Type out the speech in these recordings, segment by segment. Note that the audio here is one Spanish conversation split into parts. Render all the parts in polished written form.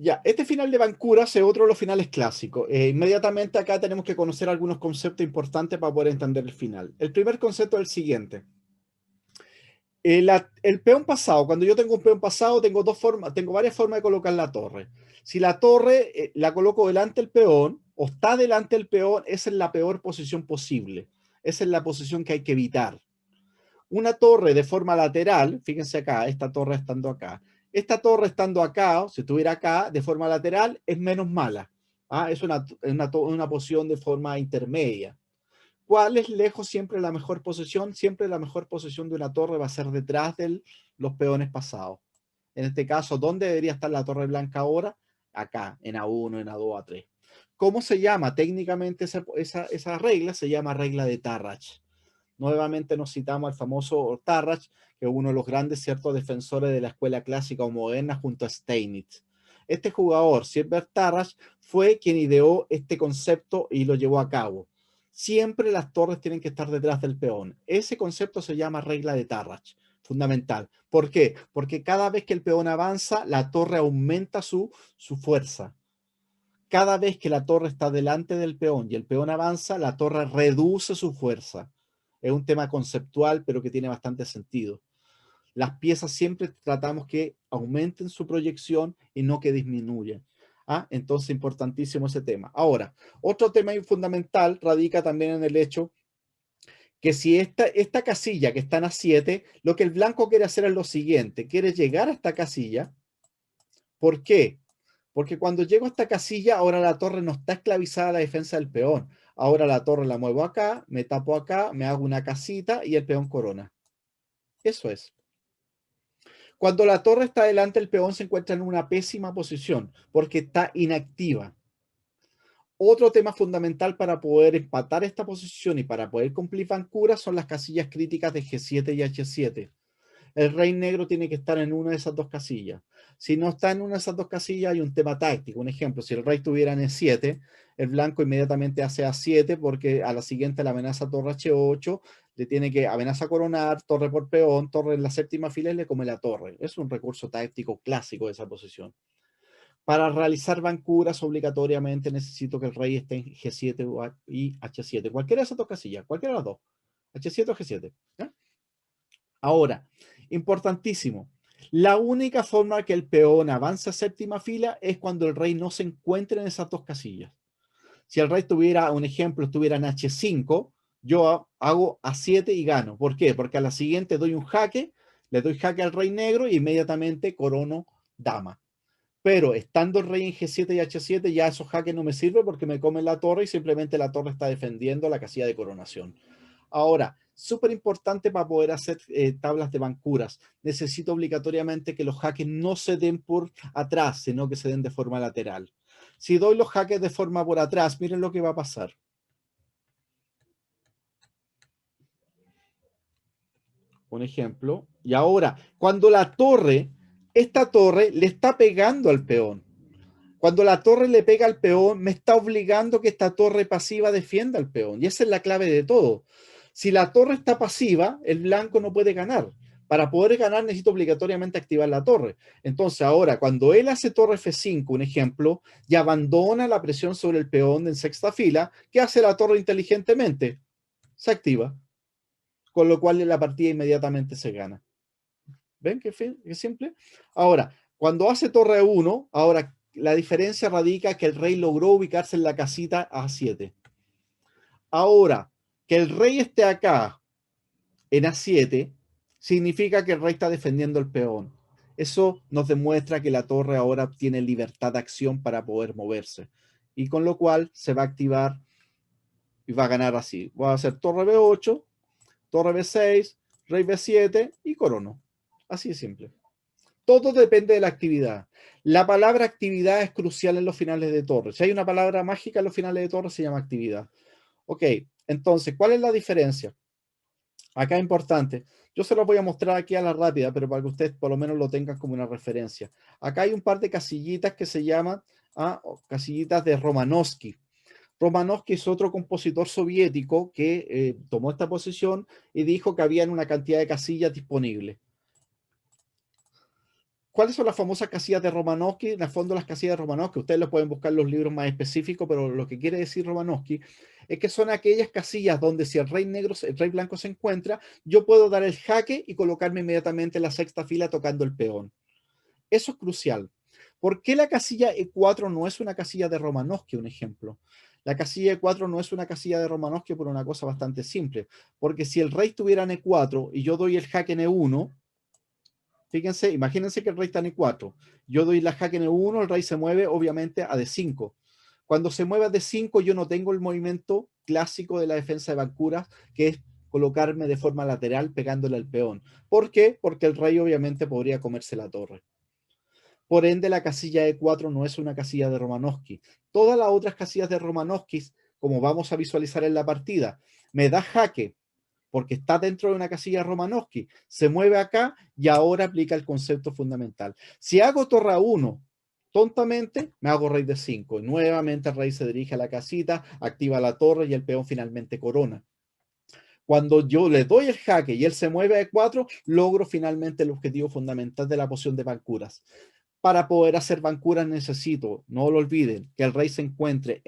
Ya, este final de Bancuras es otro de los finales clásicos. Inmediatamente acá tenemos que conocer algunos conceptos importantes para poder entender el final. El primer concepto es el siguiente. El peón pasado, cuando yo tengo un peón pasado, tengo varias formas de colocar la torre. Si la torre la coloco delante del peón o está delante del peón, esa es la peor posición posible. Esa es la posición que hay que evitar. Una torre de forma lateral, fíjense acá, esta torre estando acá. Esta torre estando acá, o si estuviera acá, de forma lateral, es menos mala. ¿Ah? Es una posición de forma intermedia. ¿Cuál es lejos siempre la mejor posición? Siempre la mejor posición de una torre va a ser detrás de los peones pasados. En este caso, ¿dónde debería estar la torre blanca ahora? Acá, en A1, en A2, A3. ¿Cómo se llama técnicamente esa regla? Se llama regla de Tarrach. Nuevamente nos citamos al famoso Tarrach, que es uno de los grandes ciertos defensores de la escuela clásica o moderna junto a Steinitz. Este jugador, Siegbert Tarrach, fue quien ideó este concepto y lo llevó a cabo. Siempre las torres tienen que estar detrás del peón. Ese concepto se llama regla de Tarrach, fundamental. ¿Por qué? Porque cada vez que el peón avanza, la torre aumenta su fuerza. Cada vez que la torre está delante del peón y el peón avanza, la torre reduce su fuerza. Es un tema conceptual, pero que tiene bastante sentido. Las piezas siempre tratamos que aumenten su proyección y no que disminuyan. ¿Ah? Entonces, importantísimo ese tema. Ahora, otro tema fundamental radica también en el hecho que si esta casilla que está en A7, lo que el blanco quiere hacer es lo siguiente, quiere llegar a esta casilla. ¿Por qué? Porque cuando llego a esta casilla, ahora la torre no está esclavizada a la defensa del peón. Ahora la torre la muevo acá, me tapo acá, me hago una casita y el peón corona. Eso es. Cuando la torre está delante, el peón se encuentra en una pésima posición porque está inactiva. Otro tema fundamental para poder empatar esta posición y para poder cumplir Bancuras son las casillas críticas de G7 y H7. El rey negro tiene que estar en una de esas dos casillas. Si no está en una de esas dos casillas, hay un tema táctico. Un ejemplo, si el rey estuviera en E7, el blanco inmediatamente hace A7 porque a la siguiente la amenaza torre H8, le tiene que amenaza coronar, torre por peón, torre en la séptima fila y le come la torre. Es un recurso táctico clásico de esa posición. Para realizar Bancuras, obligatoriamente necesito que el rey esté en G7 y H7. Cualquiera de esas dos casillas, cualquiera de las dos. H7 o G7. ¿Ya? Ahora, importantísimo, la única forma que el peón avance a séptima fila es cuando el rey no se encuentre en esas dos casillas. Si el rey tuviera, un ejemplo, estuviera en H5, yo hago A7 y gano. ¿Por qué? Porque a la siguiente doy un jaque, le doy jaque al rey negro y inmediatamente corono dama. Pero estando el rey en G7 y H7, ya esos jaques no me sirven porque me comen la torre y simplemente la torre está defendiendo la casilla de coronación. Ahora, súper importante para poder hacer tablas de Bancuras. Necesito obligatoriamente que los jaques no se den por atrás, sino que se den de forma lateral. Si doy los jaques de forma por atrás, miren lo que va a pasar. Un ejemplo. Y ahora, cuando esta torre le está pegando al peón. Cuando la torre le pega al peón, me está obligando que esta torre pasiva defienda al peón. Y esa es la clave de todo. Si la torre está pasiva, el blanco no puede ganar. Para poder ganar necesito obligatoriamente activar la torre. Entonces ahora, cuando él hace torre F5, un ejemplo, y abandona la presión sobre el peón en sexta fila, ¿qué hace la torre inteligentemente? Se activa. Con lo cual la partida inmediatamente se gana. ¿Ven qué simple? Ahora, cuando hace torre 1, ahora la diferencia radica que el rey logró ubicarse en la casita A7. Ahora, que el rey esté acá en A7 significa que el rey está defendiendo el peón. Eso nos demuestra que la torre ahora tiene libertad de acción para poder moverse. Y con lo cual se va a activar y va a ganar así. Voy a hacer torre B8, torre B6, rey B7 y corono. Así de simple. Todo depende de la actividad. La palabra actividad es crucial en los finales de torre. Si hay una palabra mágica en los finales de torre, se llama actividad. Ok, entonces, ¿cuál es la diferencia? Acá es importante. Yo se los voy a mostrar aquí a la rápida, pero para que ustedes por lo menos lo tengan como una referencia. Acá hay un par de casillitas que se llaman casillitas de Romanovsky. Romanovsky es otro compositor soviético que tomó esta posición y dijo que había una cantidad de casillas disponibles. ¿cuáles son las famosas casillas de Romanowski? En el fondo, las casillas de Romanowski, ustedes lo pueden buscar en los libros más específicos, pero lo que quiere decir Romanowski es que son aquellas casillas donde si el rey negro, el rey blanco se encuentra, yo puedo dar el jaque y colocarme inmediatamente en la sexta fila tocando el peón. Eso es crucial. ¿Por qué la casilla E4 no es una casilla de Romanowski, un ejemplo? La casilla E4 no es una casilla de Romanowski por una cosa bastante simple, porque si el rey estuviera en E4 y yo doy el jaque en E1, fíjense, imagínense que el rey está en E4, yo doy la jaque en E1, el rey se mueve obviamente a D5. Cuando se mueve a D5 yo no tengo el movimiento clásico de la defensa de Bancuras, que es colocarme de forma lateral pegándole al peón. ¿Por qué? Porque el rey obviamente podría comerse la torre. Por ende, la casilla E4 no es una casilla de Romanowski. Todas las otras casillas de Romanowski, como vamos a visualizar en la partida, me da jaque porque está dentro de una casilla Romanowski, se mueve acá y ahora aplica el concepto fundamental. Si hago torre A1, tontamente, me hago rey de 5. Nuevamente el rey se dirige a la casita, activa la torre y el peón finalmente corona. Cuando yo le doy el jaque y él se mueve a E4, logro finalmente el objetivo fundamental de la poción de Bancuras. Para poder hacer Bancuras necesito, no lo olviden, que el rey se encuentre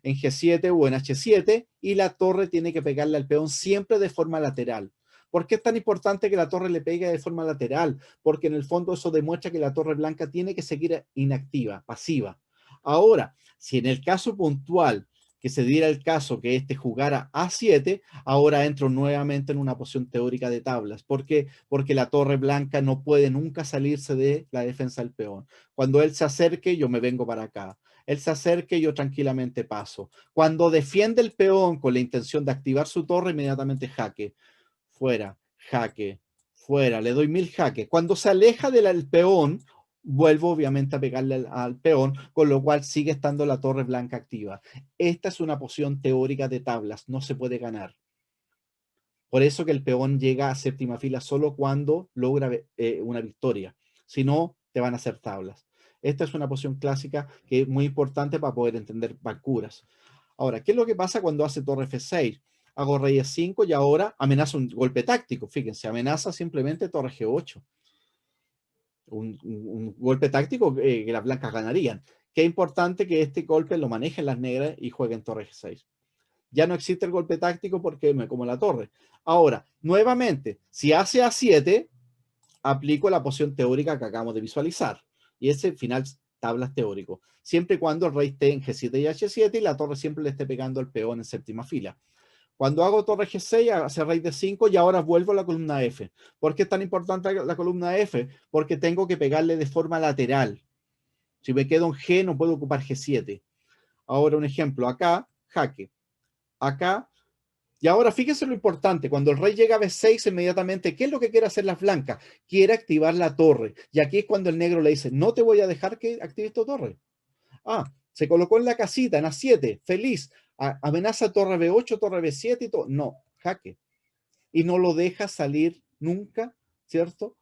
en G7 o en H7 y la torre tiene que pegarle al peón siempre de forma lateral. ¿Por qué es tan importante que la torre le pegue de forma lateral? Porque en el fondo eso demuestra que la torre blanca tiene que seguir inactiva, pasiva. Ahora, si en el caso puntual que se diera el caso que este jugara A7, ahora entro nuevamente en una posición teórica de tablas. ¿Por qué? Porque la torre blanca no puede nunca salirse de la defensa del peón. Cuando él se acerque, yo me vengo para acá. Él se acerque, yo tranquilamente paso. Cuando defiende el peón con la intención de activar su torre, inmediatamente jaque. Fuera, jaque, fuera. Le doy 1000 jaques. Cuando se aleja del peón, vuelvo obviamente a pegarle al peón, con lo cual sigue estando la torre blanca activa. Esta es una posición teórica de tablas, no se puede ganar. Por eso que el peón llega a séptima fila solo cuando logra una victoria. Si no, te van a hacer tablas. Esta es una posición clásica que es muy importante para poder entender Bancuras. Ahora, ¿qué es lo que pasa cuando hace torre F6? Hago rey E5 y ahora amenaza un golpe táctico. Fíjense, amenaza simplemente torre G8. Un golpe táctico que las blancas ganarían. Qué importante que este golpe lo manejen las negras y jueguen torre G6. Ya no existe el golpe táctico porque me como la torre. Ahora, nuevamente, si hace A7, aplico la posición teórica que acabamos de visualizar. Y ese final tablas teórico. Siempre y cuando el rey esté en G7 y H7 y la torre siempre le esté pegando al peón en séptima fila. Cuando hago torre G6, hace rey de 5 y ahora vuelvo a la columna F. ¿Por qué es tan importante la columna F? Porque tengo que pegarle de forma lateral. Si me quedo en G, no puedo ocupar G7. Ahora un ejemplo, acá, jaque. Acá, y ahora fíjense lo importante, cuando el rey llega a B6 inmediatamente, ¿qué es lo que quiere hacer las blancas? Quiere activar la torre. Y aquí es cuando el negro le dice, no te voy a dejar que actives tu torre. Ah, se colocó en la casita, en A7, feliz. Amenaza torre B8, torre B7 y todo. No, jaque. Y no lo deja salir nunca, ¿cierto?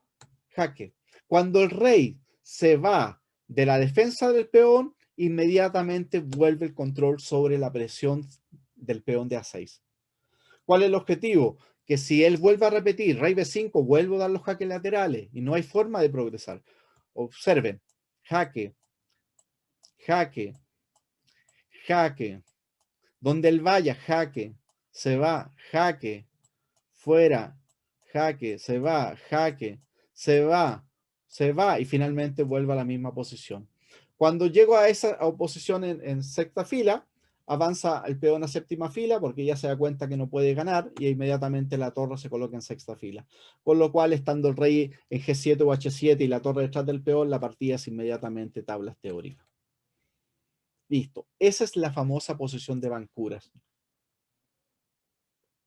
Jaque. Cuando el rey se va de la defensa del peón, inmediatamente vuelve el control sobre la presión del peón de A6. ¿Cuál es el objetivo? Que si él vuelve a repetir rey B5, vuelvo a dar los jaques laterales y no hay forma de progresar. Observen, jaque, jaque, jaque. Donde él vaya, jaque, se va, jaque, fuera, jaque, se va, jaque, se va y finalmente vuelve a la misma posición. Cuando llego a esa oposición en sexta fila, avanza el peón a séptima fila porque ya se da cuenta que no puede ganar y inmediatamente la torre se coloca en sexta fila. Con lo cual, estando el rey en G7 o H7 y la torre detrás del peón, la partida es inmediatamente tablas teóricas. Listo. Esa es la famosa posición de Bancuras.